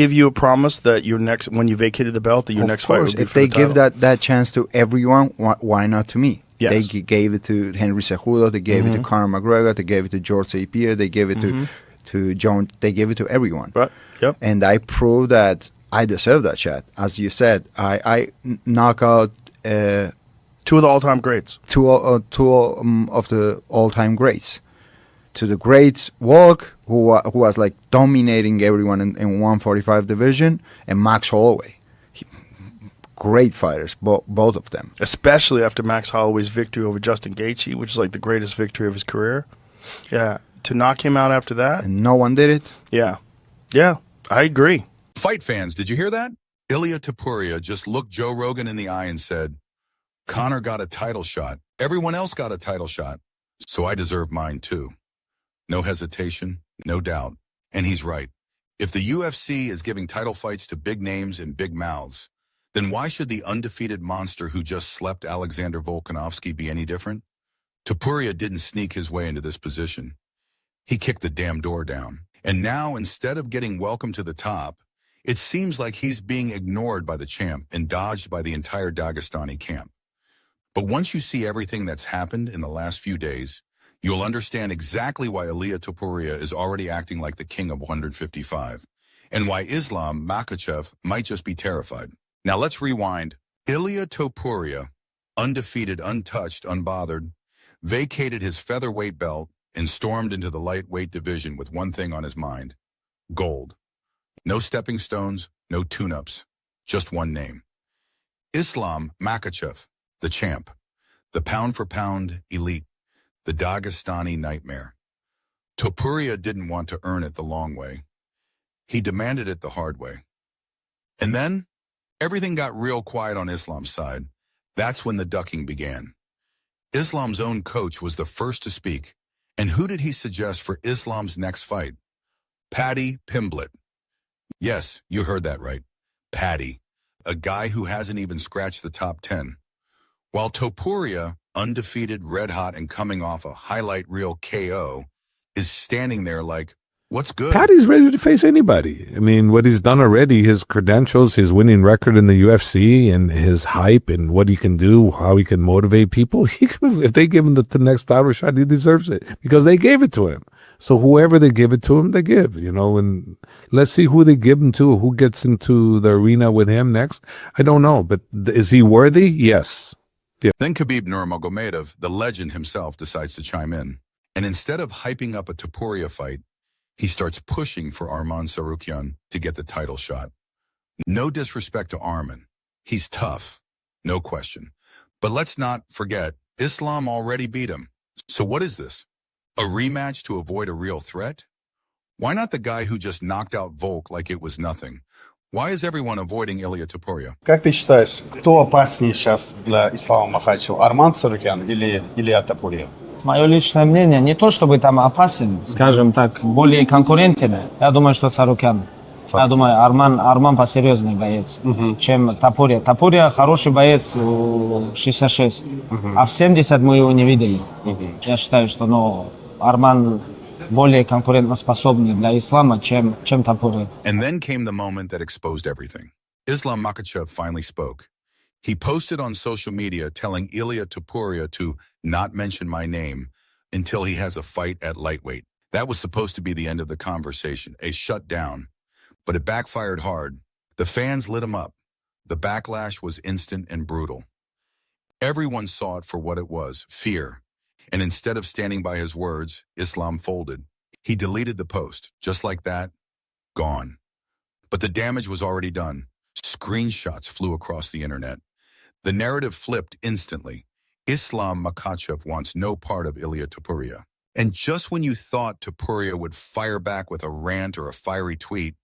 Give you a promise that your next, when you vacated the belt, that your next fight would be if for they the title? give that chance to everyone, why not to me? Yes. They gave it to Henry Cejudo, they gave it to Conor McGregor, they gave it to George St. Pierre, they gave it to John, they gave it to everyone. Right. Yep. And I proved that I deserve that shot. As you said, I knock out two of the all-time greats. Two of the all-time greats. To the greats, Walk, who was like dominating everyone in 145 division, and Max Holloway. Great fighters, both of them. Especially after Max Holloway's victory over Justin Gaethje, which is like the greatest victory of his career. Yeah. To knock him out after that. And no one did it. Yeah. Yeah, I agree. Fight fans, did you hear that? Ilia Topuria just looked Joe Rogan in the eye and said, Conor got a title shot. Everyone else got a title shot. So I deserve mine too. No hesitation, no doubt. And he's right. If the UFC is giving title fights to big names and big mouths, then why should the undefeated monster who just slept Alexander Volkanovski be any different? Topuria didn't sneak his way into this position. He kicked the damn door down. And now, instead of getting welcome to the top, it seems like he's being ignored by the champ and dodged by the entire Dagestani camp. But once you see everything that's happened in the last few days, you'll understand exactly why Ilia Topuria is already acting like the king of 155, and why Islam Makhachev might just be terrified. Now let's rewind. Ilia Topuria, undefeated, untouched, unbothered, vacated his featherweight belt and stormed into the lightweight division with one thing on his mind: gold. No stepping stones, no tune-ups, just one name. Islam Makhachev, the champ, the pound-for-pound elite, the Dagestani nightmare. Topuria didn't want to earn it the long way. He demanded it the hard way. And then, everything got real quiet on Islam's side. That's when the ducking began. Islam's own coach was the first to speak. And who did he suggest for Islam's next fight? Paddy Pimblett. Yes, you heard that right. Paddy, a guy who hasn't even scratched the top 10. While Topuria, undefeated, red-hot, and coming off a highlight reel KO, is standing there like, what's good? Paddy's ready to face anybody. I mean, what he's done already, his credentials, his winning record in the UFC, and his hype, and what he can do, how he can motivate people. If they give him the next title shot, he deserves it because they gave it to him. So whoever they give it to him, they give, and let's see who they give him to, who gets into the arena with him next. I don't know, but is he worthy? Yes. Yeah. Then Khabib Nurmagomedov, the legend himself, decides to chime in. And instead of hyping up a Topuria fight, he starts pushing for Arman Tsarukyan to get the title shot. No disrespect to Arman. He's tough, no question. But let's not forget, Islam already beat him. So what is this? A rematch to avoid a real threat? Why not the guy who just knocked out Volk like it was nothing? Why is everyone avoiding Ilia Topuria? Как ты считаешь, кто опаснее сейчас для Ислама Махачева, Арман Царукян или Илья Топурия? Мое личное мнение, не то чтобы там опасен, скажем так, более конкурентен. Я думаю, что Царукян. Я думаю, Арман посерьезнее боец, чем Топурия. Топурия хороший боец в 66, а в 70 мы его не видели. Я считаю, что Арман более конкурентоспособный для Ислама, чем Topuria. And then came the moment that exposed everything. Islam Makhachev finally spoke. He posted on social media telling Ilia Topuria to not mention my name until he has a fight at lightweight. That was supposed to be the end of the conversation, a shutdown. But it backfired hard. The fans lit him up. The backlash was instant and brutal. Everyone saw it for what it was, fear. And instead of standing by his words, Islam folded. He deleted the post. Just like that, gone. But the damage was already done. Screenshots flew across the internet. The narrative flipped instantly. Islam Makhachev wants no part of Ilia Topuria. And just when you thought Topuria would fire back with a rant or a fiery tweet,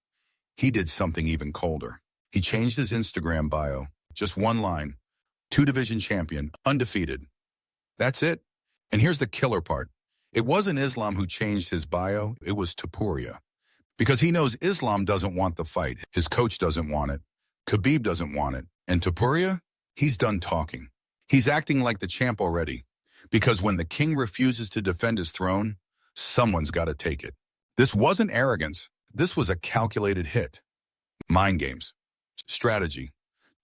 he did something even colder. He changed his Instagram bio. Just one line. 2-division champion, undefeated. That's it. And here's the killer part. It wasn't Islam who changed his bio, it was Topuria. Because he knows Islam doesn't want the fight. His coach doesn't want it. Khabib doesn't want it. And Topuria, he's done talking. He's acting like the champ already. Because when the king refuses to defend his throne, someone's got to take it. This wasn't arrogance. This was a calculated hit. Mind games. Strategy.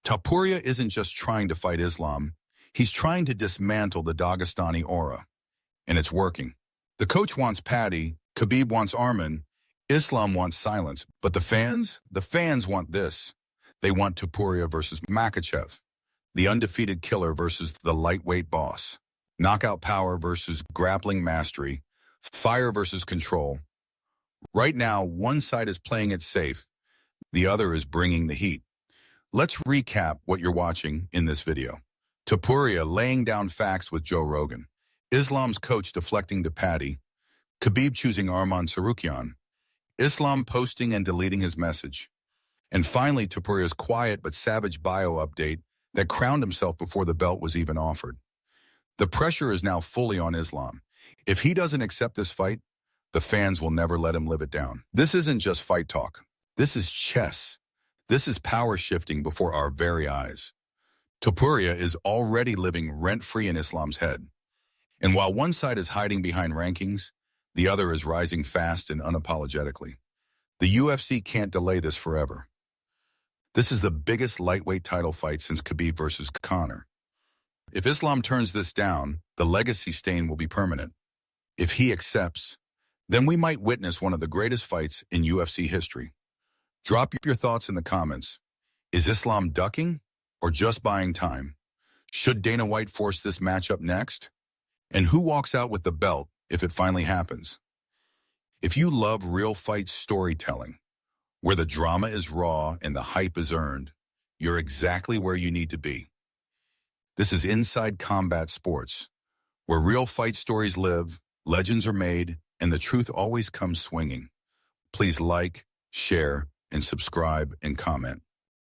Topuria isn't just trying to fight Islam. He's trying to dismantle the Dagestani aura. And it's working. The coach wants Paddy, Khabib wants Arman, Islam wants silence. But the fans want this. They want Topuria versus Makhachev, the undefeated killer versus the lightweight boss, knockout power versus grappling mastery, fire versus control. Right now, one side is playing it safe. The other is bringing the heat. Let's recap what you're watching in this video. Topuria laying down facts with Joe Rogan. Islam's coach deflecting to Paddy. Khabib choosing Arman Tsarukyan. Islam posting and deleting his message. And finally, Topuria's quiet but savage bio update that crowned himself before the belt was even offered. The pressure is now fully on Islam. If he doesn't accept this fight, the fans will never let him live it down. This isn't just fight talk. This is chess. This is power shifting before our very eyes. Topuria is already living rent-free in Islam's head. And while one side is hiding behind rankings, the other is rising fast and unapologetically. The UFC can't delay this forever. This is the biggest lightweight title fight since Khabib versus Conor. If Islam turns this down, the legacy stain will be permanent. If he accepts, then we might witness one of the greatest fights in UFC history. Drop your thoughts in the comments. Is Islam ducking or just buying time? Should Dana White force this matchup next? And who walks out with the belt if it finally happens? If you love real fight storytelling, where the drama is raw and the hype is earned, you're exactly where you need to be. This is Inside Combat Sports, where real fight stories live, legends are made, and the truth always comes swinging. Please like, share, and subscribe and comment.